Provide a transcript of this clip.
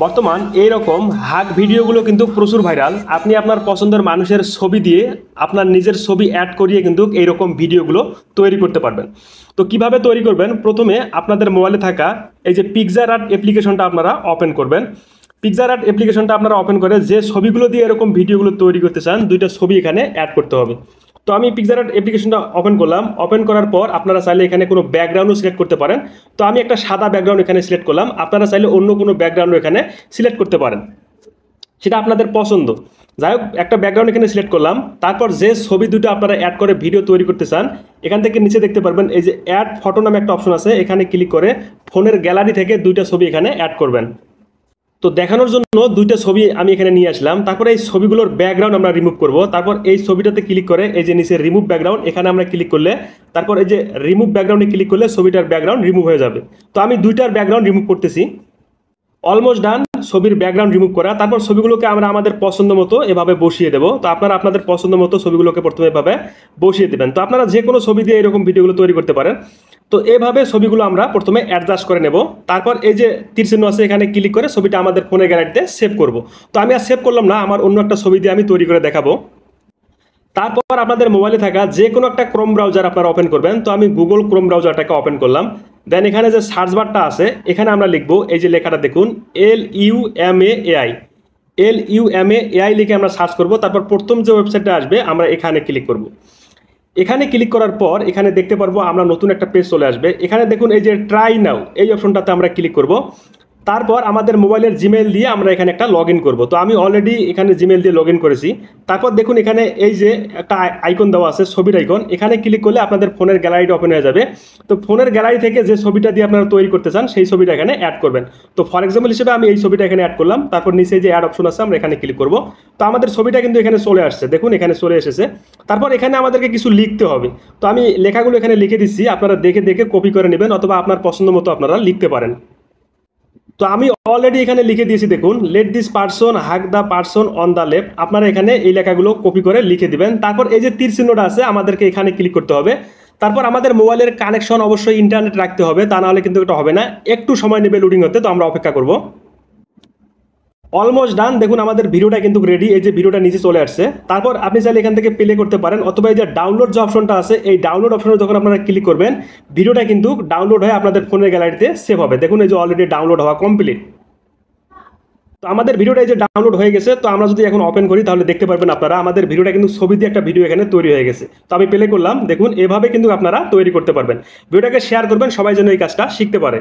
বর্তমান এইরকম হাগ ভিডিওগুলো কিন্তু প্রচুর ভাইরাল। আপনি আপনার পছন্দের মানুষের ছবি দিয়ে আপনার নিজের ছবি অ্যাড করিয়ে কিন্তু এইরকম ভিডিওগুলো তৈরি করতে পারবেন। তো কিভাবে তৈরি করবেন, প্রথমে আপনাদের মোবাইলে থাকা এই যে পিকচারআর্ট অ্যাপ্লিকেশনটা আপনারা ওপেন করবেন। পিকচারআর্ট অ্যাপ্লিকেশনটা আপনারা ওপেন করে যে ছবিগুলো দিয়ে এরকম ভিডিওগুলো তৈরি করতে চান, দুইটা ছবি এখানে অ্যাড করতে হবে। তো আমি পিকচারআর্ট অ্যাপ্লিকেশনটা ওপেন করলাম। ওপেন করার পর আপনারা চাইলে এখানে কোনো ব্যাকগ্রাউন্ডও সিলেক্ট করতে পারেন। তো আমি একটা সাদা ব্যাকগ্রাউন্ড এখানে সিলেক্ট করলাম, আপনারা চাইলে অন্য কোনো ব্যাকগ্রাউন্ড এখানে সিলেক্ট করতে পারেন, সেটা আপনাদের পছন্দ। যাই হোক, একটা ব্যাকগ্রাউন্ড এখানে সিলেক্ট করলাম। তারপর যে ছবি দুটো আপনারা অ্যাড করে ভিডিও তৈরি করতে চান, এখান থেকে নিচে দেখতে পারবেন এই যে অ্যাড ফটো নামে একটা অপশন আছে, এখানে ক্লিক করে ফোনের গ্যালারি থেকে দুইটা ছবি এখানে অ্যাড করবেন। তো দেখানোর জন্য দুইটা ছবি আমি এখানে নিয়ে আসলাম। তারপরে এই ছবিগুলোর ব্যাকগ্রাউন্ড আমরা রিমুভ করব। তারপর এই ছবিটাতে ক্লিক করে এই যে নিচে রিমুভ ব্যাকগ্রাউন্ড, এখানে আমরা ক্লিক করলে তারপর এই যে রিমুভ ব্যাকগ্রাউন্ডে ক্লিক করলে ছবিটার ব্যাকগ্রাউন্ড রিমুভ হয়ে যাবে। তো আমি দুইটার ব্যাকগ্রাউন্ড রিমুভ করতেছি। অলমোস্ট ডান ছবির ব্যাকগ্রাউন্ড রিমুভ করা। তারপর ছবিগুলোকে আমরা আমাদের পছন্দ মতো এভাবে বসিয়ে দেবো। তো আপনারা আপনাদের পছন্দ মতো ছবিগুলোকে প্রথমে এভাবে বসিয়ে দেবেন। তো আপনারা যে কোনো ছবি দিয়ে এরকম ভিডিওগুলো তৈরি করতে পারেন। তো এভাবে ছবিগুলো আমরা প্রথমে অ্যাডজাস্ট করে নেব। তারপর এই যে তীর চিহ্ন আছে, এখানে ক্লিক করে ছবিটা আমাদের ফোনের গ্যালারিতে সেভ করব। তো আমি আর সেভ করলাম না, আমার অন্য একটা ছবি দিয়ে আমি তৈরি করে দেখাবো। তারপর আপনাদের মোবাইলে থাকা যে কোনো একটা ক্রোম ব্রাউজার আপনারা ওপেন করবেন। তো আমি গুগল ক্রোম ব্রাউজারটাকে ওপেন করলাম। দেন এখানে যে সার্চ বারটা আছে, এখানে আমরা লিখবো এই যে লেখাটা দেখুন LUMAAI, LUMAAI লিখে আমরা সার্চ করব। তারপর প্রথম যে ওয়েবসাইটটা আসবে আমরা এখানে ক্লিক করব। এখানে ক্লিক করার পর এখানে দেখতে পারবো আমরা নতুন একটা পেজ চলে আসবে। এখানে দেখুন এই যে ট্রাই নাও, এই অপশনটাতে আমরা ক্লিক করব। তারপর আমাদের মোবাইলের জিমেইল দিয়ে আমরা এখানে একটা লগ ইন করবো। তো আমি অলরেডি এখানে জিমেইল দিয়ে লগ ইন করেছি। তারপর দেখুন এখানে এই যে একটা আইকন দেওয়া আছে, ছবির আইকন, এখানে ক্লিক করলে আপনাদের ফোনের গ্যালারিটা ওপেন হয়ে যাবে। তো ফোনের গ্যালারি থেকে যে ছবিটা দিয়ে আপনারা তৈরি করতে চান সেই ছবিটা এখানে অ্যাড করবেন। তো ফর এক্সাম্পল হিসেবে আমি এই ছবিটা এখানে অ্যাড করলাম। তারপর নিচে যে অ্যাড অপশন আছে আমরা এখানে ক্লিক করব। তো আমাদের ছবিটা কিন্তু এখানে চলে আসছে, দেখুন এখানে চলে এসেছে। তারপর এখানে আমাদেরকে কিছু লিখতে হবে। তো আমি লেখাগুলো এখানে লিখে দিচ্ছি, আপনারা দেখে দেখে কপি করে নেবেন অথবা আপনার পছন্দ মতো আপনারা লিখতে পারেন। তো আমি অলরেডি এখানে লিখে দিয়েছি, দেখুন let this person hug the person on the left. আপনারা এখানে এই লেখাগুলো কপি করে লিখে দিবেন। তারপর এই যে তীর চিহ্নটা আছে আমাদেরকে এখানে ক্লিক করতে হবে। তারপর আমাদের মোবাইলের কানেকশন অবশ্যই ইন্টারনেট রাখতে হবে, তা নাহলে কিন্তু এটা হবে না, একটু সময় নেবে লোডিং হতে। তো আমরা অপেক্ষা করব। অলমোস্ট ডান, দেখুন আমাদের ভিডিওটা কিন্তু রেডি। এই যে ভিডিওটা নিচে চলে আসছে। তারপর আপনি চাইলে এখান থেকে প্লে করতে পারেন, অথবা এই যে ডাউনলোড যে অপশনটা আছে, এই ডাউনলোড অপশনে যখন আপনারা ক্লিক করবেন ভিডিওটা কিন্তু ডাউনলোড হয়ে আপনাদের ফোনের গ্যালারিতে সেভ হবে। দেখুন এই যে অলরেডি ডাউনলোড হওয়া কমপ্লিট। তো আমাদের ভিডিওটা এই যে ডাউনলোড হয়ে গেছে। তো আমরা যদি এখন ওপেন করি তাহলে দেখতে পারবেন আপনারা আমাদের ভিডিওটা কিন্তু ছবি দিয়ে একটা ভিডিও এখানে তৈরি হয়ে গেছে। তো আমি প্লে করলাম, দেখুন এভাবে কিন্তু আপনারা তৈরি করতে পারবেন। ভিডিওটাকে শেয়ার করবেন, সবাই যেন এই কাজটা শিখতে পারে।